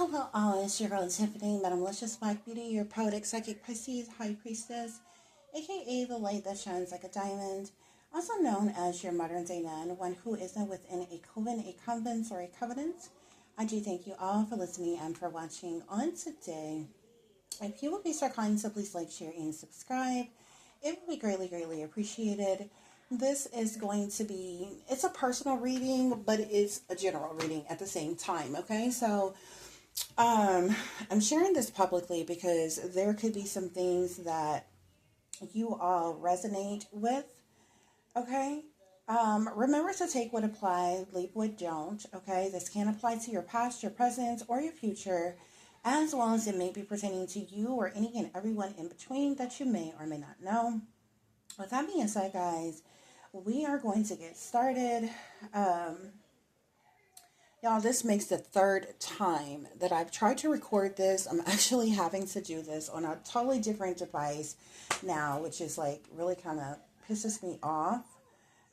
Hello all, it's your girl Tiffany, Metamilicious Black Beauty, your poetic psychic Pisces high priestess, aka the light that shines like a diamond, also known as your modern day nun, one who isn't within a coven, a convent, or a covenant. I do thank you all for listening and for watching on today. If you would be so kind, so please like, share, and subscribe. It would be greatly, greatly appreciated. This is going to be, it's a personal reading, but it's a general reading at the same time, okay? So, I'm sharing this publicly because there could be some things that you all resonate with, okay? Remember to take what applies, leave what don't, okay? This can apply to your past, your present, or your future, as well as it may be pertaining to you or any and everyone in between that you may or may not know. With that being said, guys, we are going to get started. Y'all, this makes the third time that I've tried to record this. I'm actually having to do this on a totally different device now, which is like really kind of pisses me off,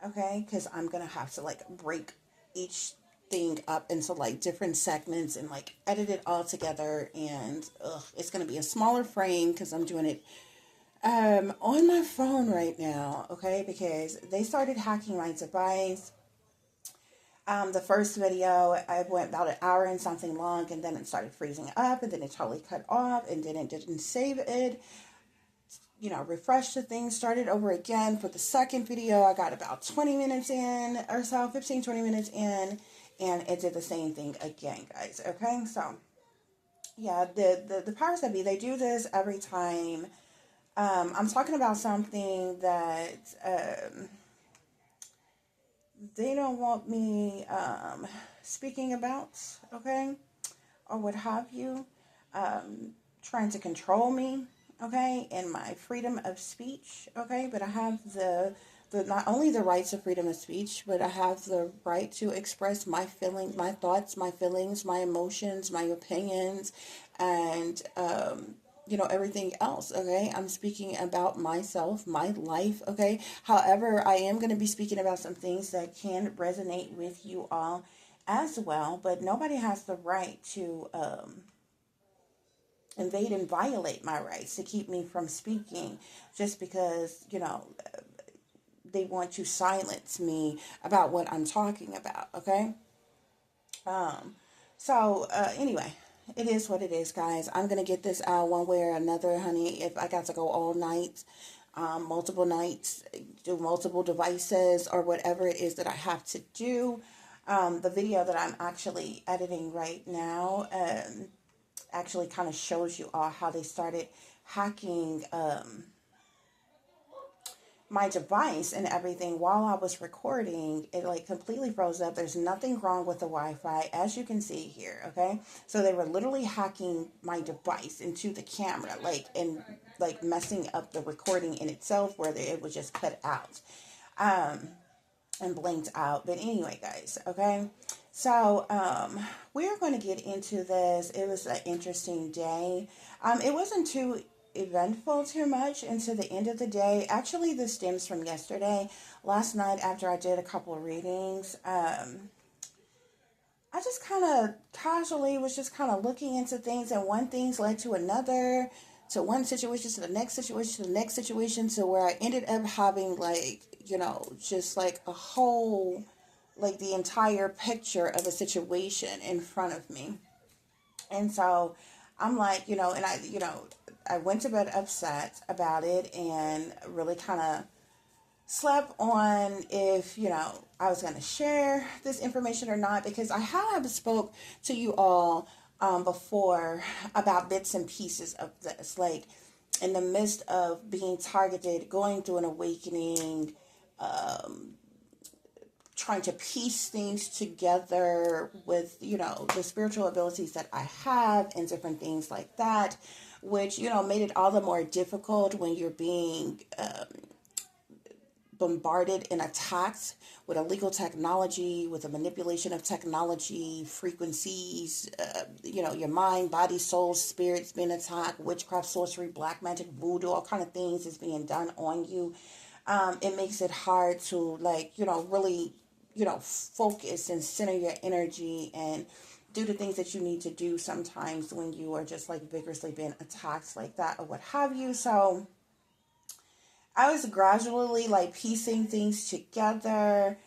okay? Because I'm going to have to like break each thing up into like different segments and like edit it all together. And it's going to be a smaller frame because I'm doing it on my phone right now, okay? Because they started hacking my device. The first video, I went about an hour and something long, and then it started freezing up, and then it totally cut off, and then it didn't save it. Refreshed the thing, started over again. For the second video, I got about 20 minutes in or so, 15, 20 minutes in, and it did the same thing again, guys, okay? So, yeah, the powers that be, they do this every time. I'm talking about something that, they don't want me speaking about, okay, or what have you, trying to control me, okay, and my freedom of speech, okay, but I have the not only the rights of freedom of speech, but I have the right to express my feelings, my thoughts, my feelings, my emotions, my opinions, and everything else, okay? I'm speaking about myself, my life, okay? However, I am going to be speaking about some things that can resonate with you all as well, but nobody has the right to invade and violate my rights to keep me from speaking just because, they want to silence me about what I'm talking about, okay? Anyway, it is what it is, guys. I'm going to get this out one way or another, honey. If I got to go all night, multiple nights, do multiple devices, or whatever it is that I have to do. The video that I'm actually editing right now actually kind of shows you all how they started hacking my device and everything while I was recording. It like completely froze up. There's nothing wrong with the Wi-Fi, as you can see here, okay? So they were literally hacking my device into the camera, and messing up the recording in itself, where it was just cut out and blinked out. But anyway, guys, okay? So we're going to get into this. It was an interesting day. It wasn't too eventful too much into the end of the day. Actually, this stems from yesterday. Last night, after I did a couple of readings, I just kind of casually was just kind of looking into things, and one thing's led to another, to one situation, to the next situation, to the next situation, to where I ended up having just like a whole, like the entire picture of a situation in front of me. And so I'm like, I went to bed upset about it and really kind of slept on if, I was going to share this information or not, because I have spoke to you all before about bits and pieces of this, like in the midst of being targeted, going through an awakening, trying to piece things together with, the spiritual abilities that I have and different things like that, which, made it all the more difficult when you're being bombarded and attacked with illegal technology, with the manipulation of technology, frequencies, your mind, body, soul, spirits being attacked, witchcraft, sorcery, black magic, voodoo, all kind of things is being done on you. It makes it hard to really, focus and center your energy and do the things that you need to do sometimes when you are just like vigorously being attacked like that or what have you. So I was gradually like piecing things together.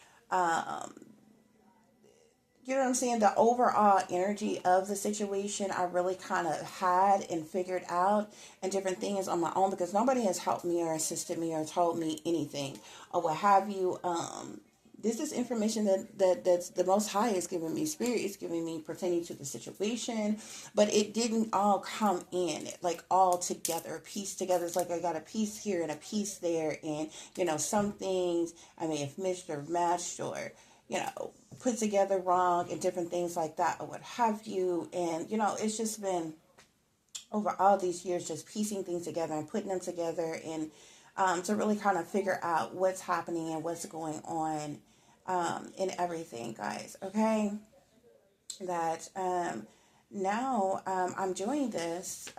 You know what I'm saying? The overall energy of the situation I really kind of had and figured out, and different things on my own, because nobody has helped me or assisted me or told me anything or what have you. This is information that's the Most High is giving me, Spirit is giving me pertaining to the situation, but it didn't all come in like all together, pieced together. It's like I got a piece here and a piece there, and some things I may have missed or matched or put together wrong and different things like that or what have you. And it's just been over all these years just piecing things together and putting them together, and to really kind of figure out what's happening and what's going on in everything, guys. Okay, that now I'm doing this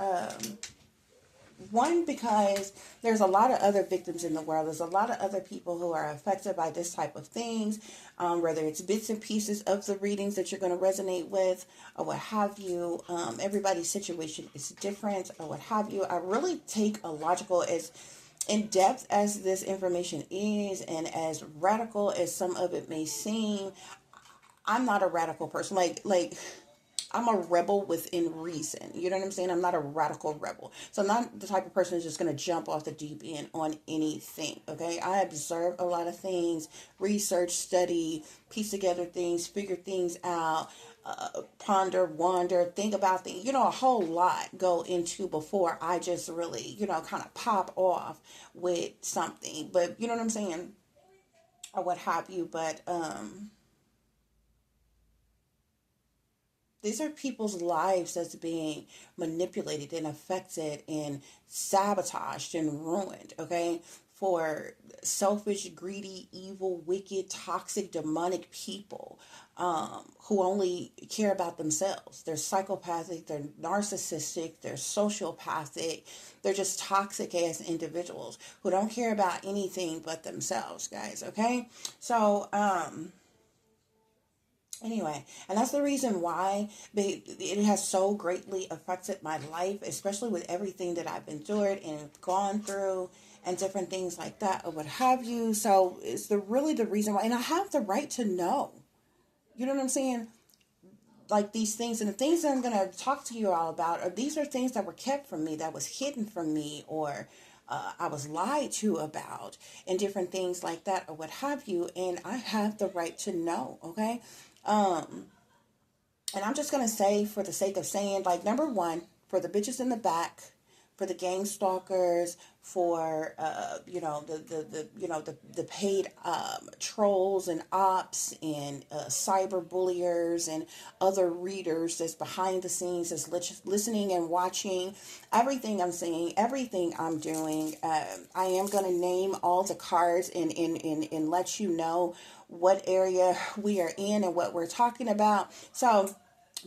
one, because there's a lot of other victims in the world. There's a lot of other people who are affected by this type of things, whether it's bits and pieces of the readings that you're going to resonate with or what have you. Everybody's situation is different or what have you. I really take a logical, as in depth as this information is and as radical as some of it may seem. I'm not a radical person. Like I'm a rebel within reason. You know what I'm saying? I'm not a radical rebel. So I'm not the type of person who's just going to jump off the deep end on anything. Okay. I observe a lot of things, research, study, piece together things, figure things out, ponder, wonder, think about things, a whole lot go into before I just really, kind of pop off with something. But you know what I'm saying? Or what have you. But, these are people's lives that's being manipulated and affected and sabotaged and ruined, okay? For selfish, greedy, evil, wicked, toxic, demonic people who only care about themselves. They're psychopathic, they're narcissistic, they're sociopathic. They're just toxic ass individuals who don't care about anything but themselves, guys, okay? So, anyway, and that's the reason why it has so greatly affected my life, especially with everything that I've endured and gone through and different things like that or what have you. So it's really the reason why, and I have the right to know. You know what I'm saying? Like these things, and the things that I'm going to talk to you all about, these are things that were kept from me, that was hidden from me, or I was lied to about, and different things like that or what have you. And I have the right to know, okay? And I'm just going to say, for the sake of saying, like, number one, for the bitches in the back, for the gang stalkers, for, the paid trolls and ops and cyber bulliers and other readers that's behind the scenes, that's listening and watching everything I'm saying, everything I'm doing. I am going to name all the cards and let you know what area we are in and what we're talking about. So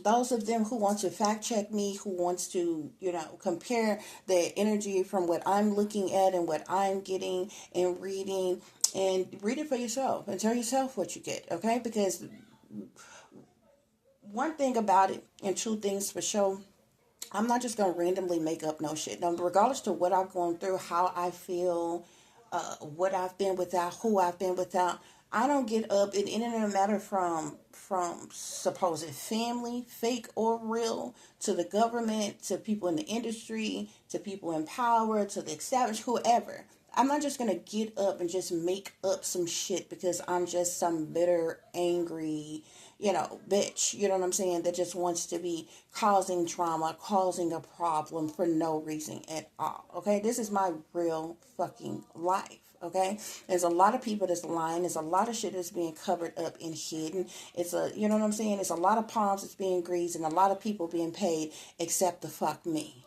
those of them who want to fact check me, who wants to, compare the energy from what I'm looking at and what I'm getting and reading, and read it for yourself and tell yourself what you get, okay? Because one thing about it, and two things for sure, I'm not just going to randomly make up no shit. Now, regardless to what I've gone through, how I feel, what I've been without, who I've been without, I don't get up. It doesn't matter from supposed family, fake or real, to the government, to people in the industry, to people in power, to the established, whoever. I'm not just going to get up and just make up some shit because I'm just some bitter, angry, bitch, you know what I'm saying, that just wants to be causing drama, causing a problem for no reason at all, okay? This is my real fucking life, okay? There's a lot of people that's lying. There's a lot of shit that's being covered up and hidden. It's you know what I'm saying? It's a lot of palms that's being greased and a lot of people being paid except the fuck me.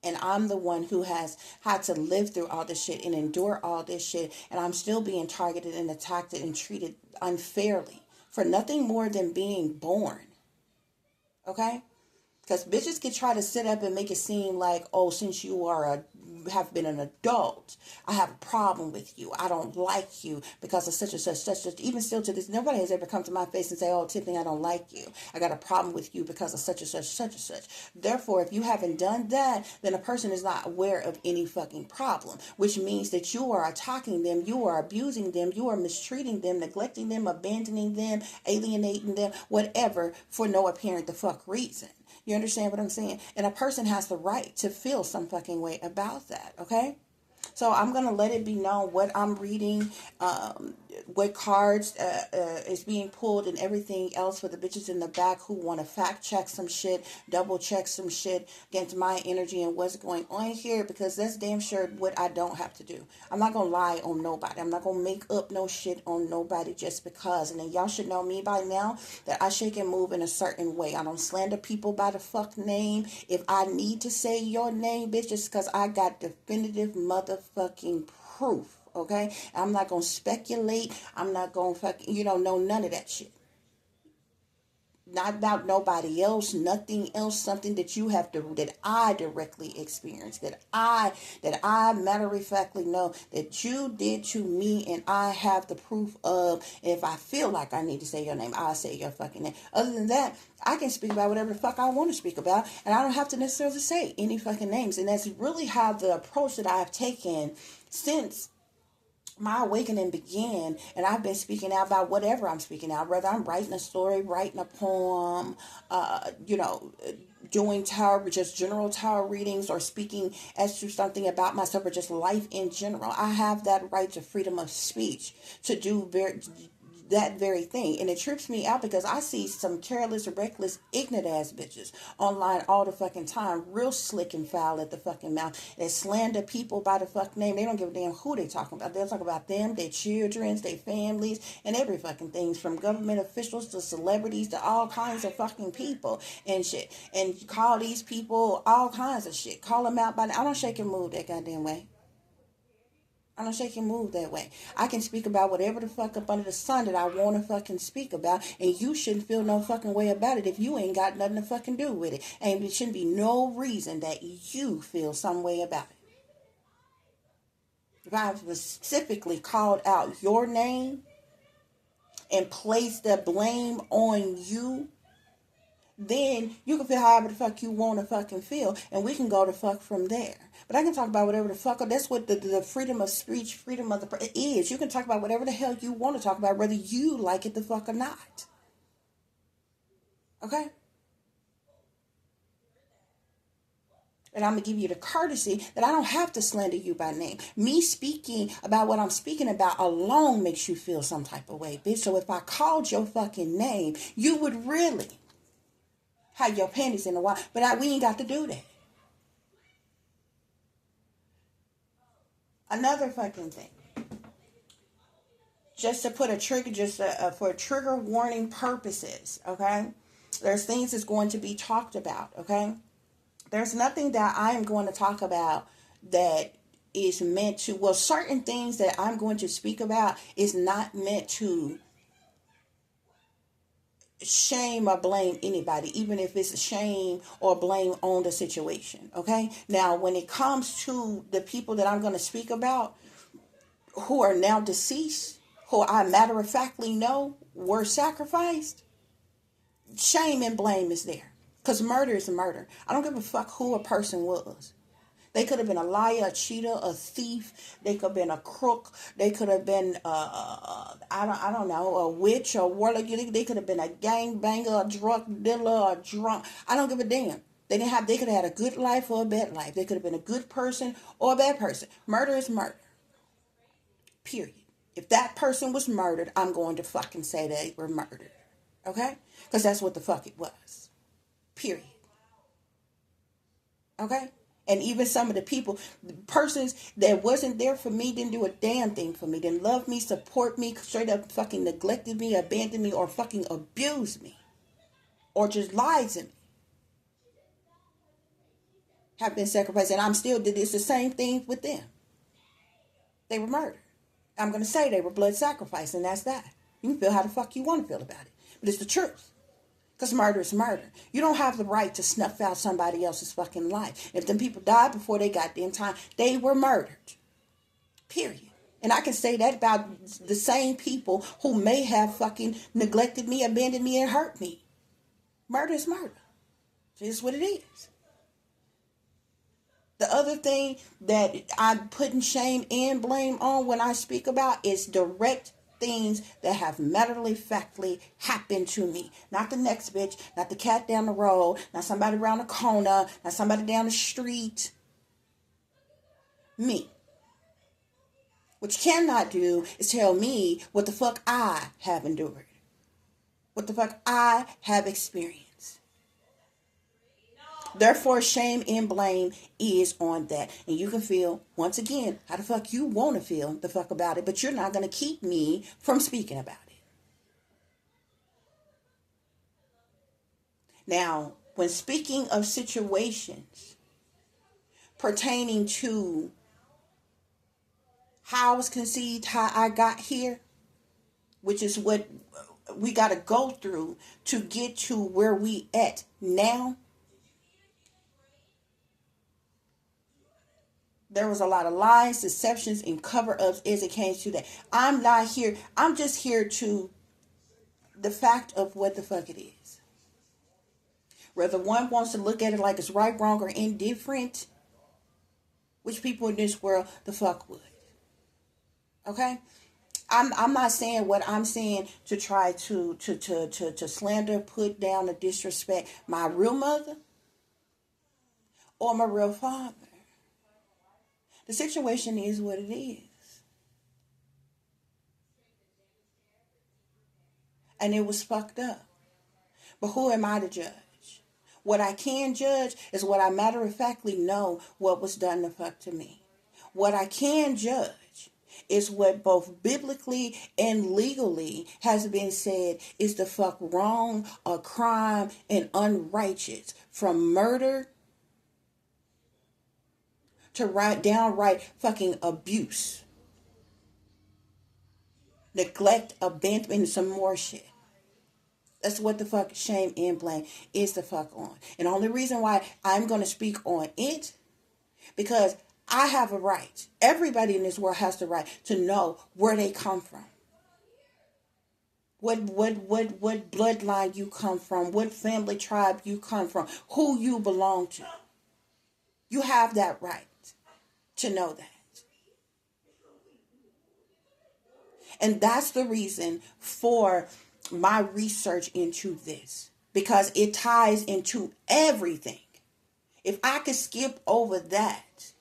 And I'm the one who has had to live through all this shit and endure all this shit. And I'm still being targeted and attacked and treated unfairly for nothing more than being born. Okay? Because bitches can try to sit up and make it seem like, oh, since you have been an adult, I have a problem with you. I don't like you because of such and such, such, such. Even still to this, nobody has ever come to my face and say, oh, Tiffany, I don't like you. I got a problem with you because of such and such, such and such. Therefore, if you haven't done that, then a person is not aware of any fucking problem, which means that you are attacking them, you are abusing them, you are mistreating them, neglecting them, abandoning them, alienating them, whatever, for no apparent the fuck reason. You understand what I'm saying? And a person has the right to feel some fucking way about that, okay? So I'm going to let it be known what I'm reading, what cards is being pulled, and everything else for the bitches in the back who want to fact check some shit, double check some shit against my energy and what's going on here, because that's damn sure what I don't have to do. I'm not going to lie on nobody. I'm not going to make up no shit on nobody just because. And then y'all should know me by now that I shake and move in a certain way. I don't slander people by the fuck name. If I need to say your name, bitch, just because I got definitive motherfucking proof. Okay, I'm not gonna speculate. I'm not gonna fucking, know none of that shit. Not about nobody else, nothing else, something that you have to, that I directly experienced, that I matter of factly know that you did to me, and I have the proof of. And if I feel like I need to say your name, I'll say your fucking name. Other than that, I can speak about whatever the fuck I want to speak about, and I don't have to necessarily say any fucking names. And that's really how the approach that I've taken since my awakening began, and I've been speaking out about whatever I'm speaking out, whether I'm writing a story, writing a poem, doing tarot, just general tarot readings, or speaking as to something about myself, or just life in general. I have that right to freedom of speech to do that very thing. And it trips me out because I see some careless, reckless, ignorant ass bitches online all the fucking time, real slick and foul at the fucking mouth, that slander people by the fuck name. They don't give a damn who they talking about. They'll talk about them, their children, their families, and every fucking things, from government officials to celebrities to all kinds of fucking people and shit. And call these people all kinds of shit. Call them out by I don't shake and move that goddamn way. I don't shake and move that way. I can speak about whatever the fuck up under the sun that I want to fucking speak about, and you shouldn't feel no fucking way about it if you ain't got nothing to fucking do with it. And it shouldn't be no reason that you feel some way about it. If I specifically called out your name and placed the blame on you, then you can feel however the fuck you want to fucking feel, and we can go to fuck from there. But I can talk about whatever the fuck, that's what the freedom of speech, freedom of the is. You can talk about whatever the hell you want to talk about, whether you like it the fuck or not. Okay? And I'm going to give you the courtesy that I don't have to slander you by name. Me speaking about what I'm speaking about alone makes you feel some type of way, bitch. So if I called your fucking name, you would really have your panties in the water. But we ain't got to do that. Another fucking thing. Just to put a trigger, for trigger warning purposes, okay? There's things that's going to be talked about, okay? There's nothing that I am going to talk about that is meant to, certain things that I'm going to speak about is not meant to shame or blame anybody, even if it's a shame or blame on the situation, okay? Now, when it comes to the people that I'm going to speak about who are now deceased, who I matter-of-factly know were sacrificed, shame and blame is there. Because murder is murder. I don't give a fuck who a person was. They could have been a liar, a cheater, a thief. They could have been a crook. They could have been, I don't know, a witch or warlock. They could have been a gangbanger, a drug dealer, a drunk. I don't give a damn. They could have had a good life or a bad life. They could have been a good person or a bad person. Murder is murder. Period. If that person was murdered, I'm going to fucking say they were murdered. Okay? Because that's what the fuck it was. Period. Okay? And even some of the people, persons that wasn't there for me, didn't do a damn thing for me, didn't love me, support me, straight up fucking neglected me, abandoned me, or fucking abused me, or just lied to me, have been sacrificed. And I'm still did this the same thing with them. They were murdered. I'm going to say they were blood sacrifice, and that's that. You can feel how the fuck you want to feel about it. But it's the truth. Because murder is murder. You don't have the right to snuff out somebody else's fucking life. If them people died before they got their time, they were murdered. Period. And I can say that about the same people who may have fucking neglected me, abandoned me, and hurt me. Murder is murder. It's what it is. The other thing that I'm putting shame and blame on when I speak about is direct things that have matter of factly happened to me. Not the next bitch, not the cat down the road, not somebody around the corner, not somebody down the street. Me. What you cannot do is tell me what the fuck I have endured. What the fuck I have experienced. Therefore, shame and blame is on that. And you can feel, once again, how the fuck you want to feel the fuck about it. But you're not going to keep me from speaking about it. Now, when speaking of situations pertaining to how I was conceived, how I got here, which is what we got to go through to get to where we at now. There was a lot of lies, deceptions, and cover-ups as it came to that. I'm not here. I'm just here to the fact of what the fuck it is. Whether one wants to look at it like it's right, wrong, or indifferent, which people in this world the fuck would. Okay? I'm not saying what I'm saying to try to slander, put down, or disrespect my real mother or my real father. The situation is what it is. And it was fucked up. But who am I to judge? What I can judge is what I matter of factly know what was done the fuck to me. What I can judge is what both biblically and legally has been said is the fuck wrong, a crime, and unrighteous. From murder to downright fucking abuse, neglect, abandonment, and some more shit. That's what the fuck shame and blame is the fuck on. And the only reason why I'm going to speak on it, because I have a right. Everybody in this world has the right to know where they come from. What bloodline you come from, what family tribe you come from, who you belong to. You have that right to know that. And that's the reason for my research into this, because it ties into everything. If I could skip over that,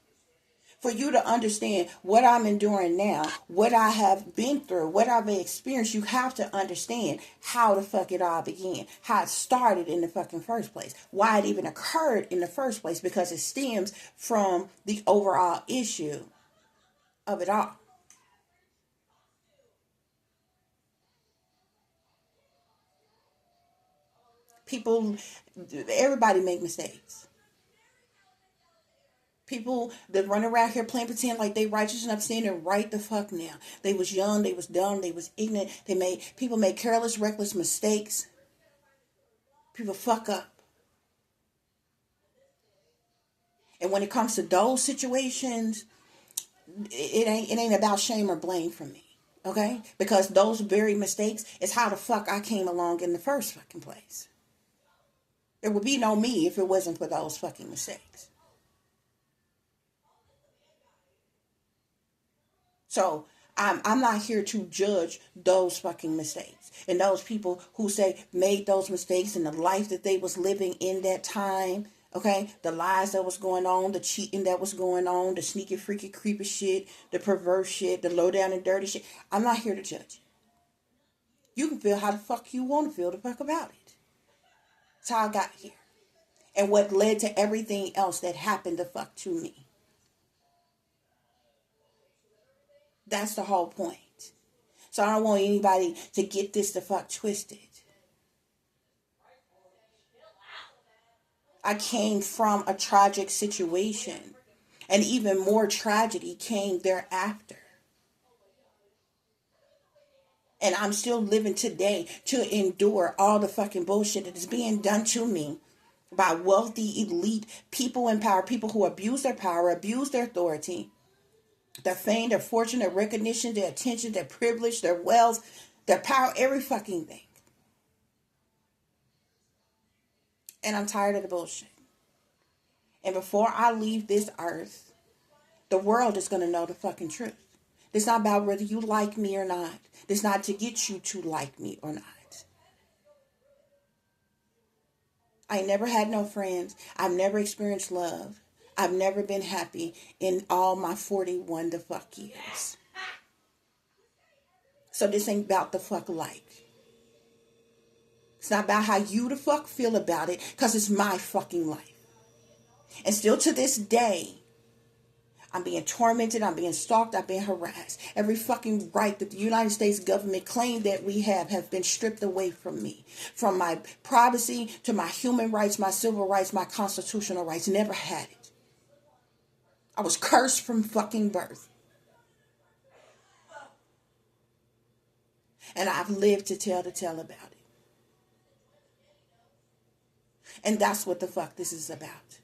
for you to understand what I'm enduring now, what I have been through, what I've experienced, you have to understand how the fuck it all began, how it started in the fucking first place, why it even occurred in the first place, because it stems from the overall issue of it all. People, everybody make mistakes. People that run around here playing pretend like they righteous enough standing right the fuck now. They was young, they was dumb, they was ignorant. People made careless, reckless mistakes. People fuck up. And when it comes to those situations, it ain't about shame or blame for me. Okay? Because those very mistakes is how the fuck I came along in the first fucking place. There would be no me if it wasn't for those fucking mistakes. So I'm not here to judge those fucking mistakes. And those people who say made those mistakes in the life that they was living in that time. Okay, the lies that was going on, the cheating that was going on, the sneaky, freaky, creepy shit, the perverse shit, the low down and dirty shit. I'm not here to judge you. You can feel how the fuck you want to feel the fuck about it. That's how I got here. And what led to everything else that happened the fuck to me. That's the whole point. So I don't want anybody to get this the fuck twisted. I came from a tragic situation, and even more tragedy came thereafter. And I'm still living today to endure all the fucking bullshit that is being done to me by wealthy, elite people in power, people who abuse their power, abuse their authority, their fame, their fortune, their recognition, their attention, their privilege, their wealth, their power, every fucking thing. And I'm tired of the bullshit. And before I leave this earth, the world is going to know the fucking truth. It's not about whether you like me or not. It's not to get you to like me or not. I never had no friends. I've never experienced love. I've never been happy in all my 41 the fuck years. So this ain't about the fuck like. It's not about how you the fuck feel about it, because it's my fucking life. And still to this day, I'm being tormented, I'm being stalked, I'm being harassed. Every fucking right that the United States government claimed that we have been stripped away from me. From my privacy to my human rights, my civil rights, my constitutional rights. Never had it. I was cursed from fucking birth. And I've lived to tell the tale about it. And that's what the fuck this is about.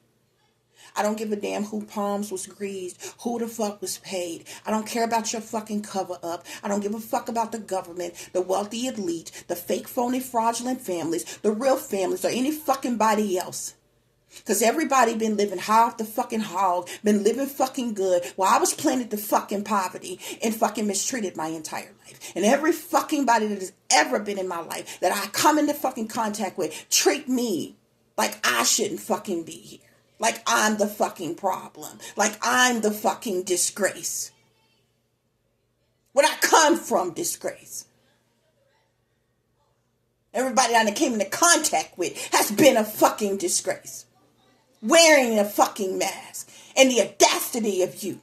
I don't give a damn who palms was greased, who the fuck was paid. I don't care about your fucking cover up. I don't give a fuck about the government, the wealthy elite, the fake, phony, fraudulent families, the real families, or any fucking body else. Because everybody been living high off the fucking hog, been living fucking good, while I was planted to fucking poverty and fucking mistreated my entire life. And every fucking body that has ever been in my life that I come into fucking contact with treat me like I shouldn't fucking be here. Like I'm the fucking problem. Like I'm the fucking disgrace. Where I come from, disgrace. Everybody I came into contact with has been a fucking disgrace. Wearing a fucking mask. And the audacity of you.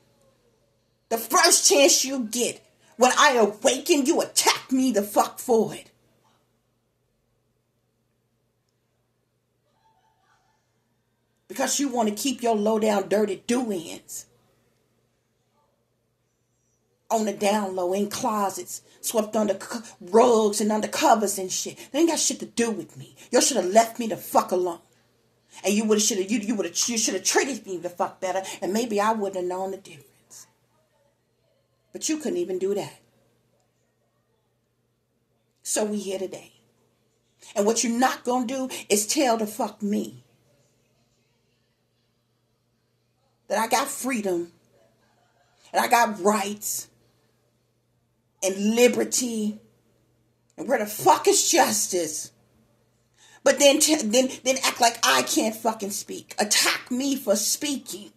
The first chance you get, when I awaken, you attack me the fuck for it. Because you want to keep your low down dirty do-ins on the down low, in closets, swept under rugs and under covers and shit. That ain't got shit to do with me. You should have left me the fuck alone. And you should have treated me the fuck better, and maybe I wouldn't have known the difference. But you couldn't even do that. So we here today. And what you're not gonna do is tell the fuck me that I got freedom, and I got rights, and liberty, and where the fuck is justice? But then act like I can't fucking speak. Attack me for speaking.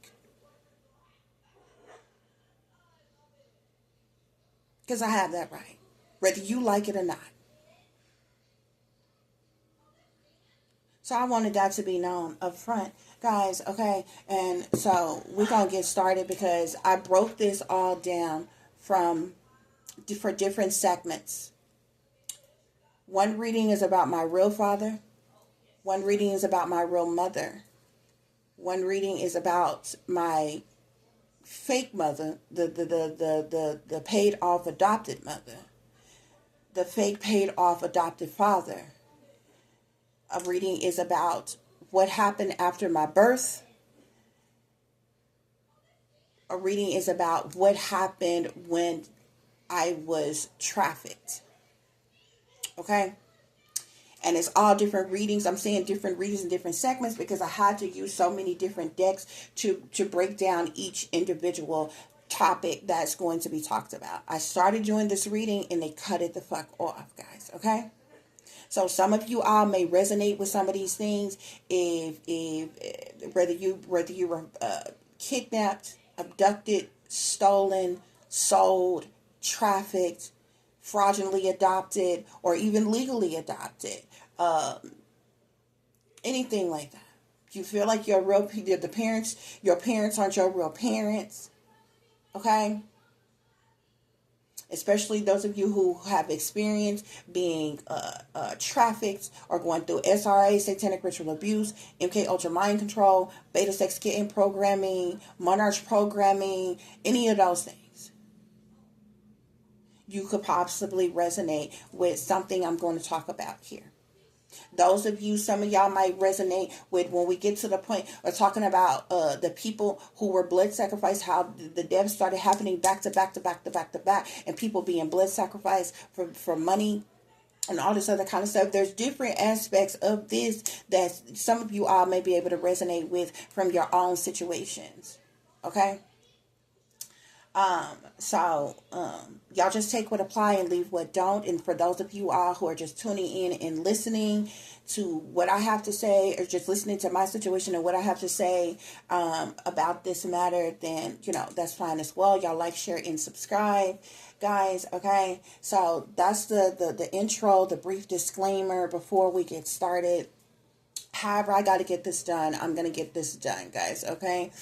Because I have that right, whether you like it or not. So I wanted that to be known up front. Guys, okay, and so we're going to get started because I broke this all down for different segments. One reading is about my real father. One reading is about my real mother. One reading is about my fake mother, the paid off adopted mother. The fake paid off adopted father. A reading is about what happened after my birth. A reading is about what happened when I was trafficked. Okay? And it's all different readings. I'm saying different readings in different segments because I had to use so many different decks to break down each individual topic that's going to be talked about. I started doing this reading and they cut it the fuck off, guys. Okay? So some of you all may resonate with some of these things. If whether you were kidnapped, abducted, stolen, sold, trafficked, fraudulently adopted, or even legally adopted, anything like that. If you feel like your parents aren't your real parents, okay? Especially those of you who have experience being trafficked or going through SRA, satanic ritual abuse, MK Ultra mind control, beta sex kitten programming, monarch programming, any of those things. you could possibly resonate with something I'm going to talk about here. Those of you, some of y'all might resonate with when we get to the point of talking about the people who were blood sacrificed, how the deaths started happening back to back to back to back to back, and people being blood sacrificed for money and all this other kind of stuff. There's different aspects of this that some of you all may be able to resonate with from your own situations. Okay? Y'all just take what apply and leave what don't. And for those of you all who are just tuning in and listening to what I have to say, or just listening to my situation and what I have to say about this matter, then, that's fine as well. Y'all like, share, and subscribe, guys. Okay. So that's the intro, the brief disclaimer before we get started. However, I got to get this done. I'm going to get this done, guys. Okay.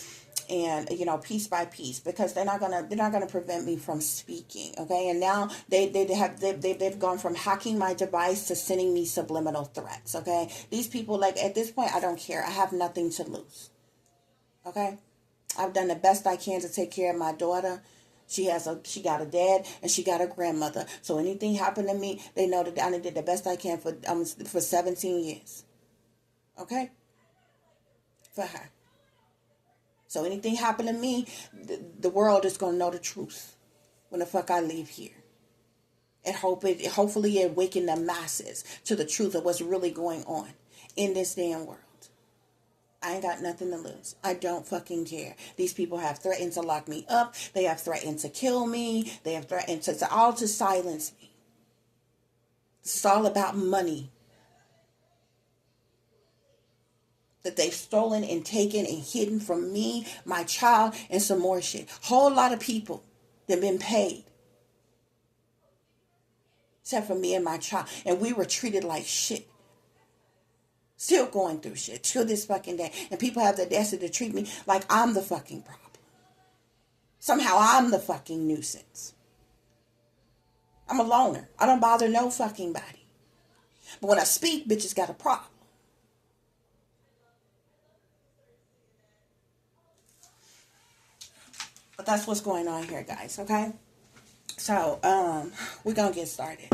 And piece by piece, because they're not gonna prevent me from speaking. Okay. And now they've gone from hacking my device to sending me subliminal threats. Okay. These people, like, at this point, I don't care. I have nothing to lose. Okay. I've done the best I can to take care of my daughter. She got a dad and she got a grandmother. So anything happened to me, they know that I did the best I can for 17 years. Okay. For her. So anything happen to me, the world is going to know the truth when the fuck I leave here. And hopefully it awaken the masses to the truth of what's really going on in this damn world. I ain't got nothing to lose. I don't fucking care. These people have threatened to lock me up. They have threatened to kill me. They have threatened to silence me. It's all about money that they've stolen and taken and hidden from me, my child, and some more shit. Whole lot of people that have been paid. Except for me and my child. And we were treated like shit. Still going through shit till this fucking day. And people have the audacity to treat me like I'm the fucking problem. Somehow I'm the fucking nuisance. I'm a loner. I don't bother no fucking body. But when I speak, bitches got a problem. But that's what's going on here, guys, okay? So, we're going to get started.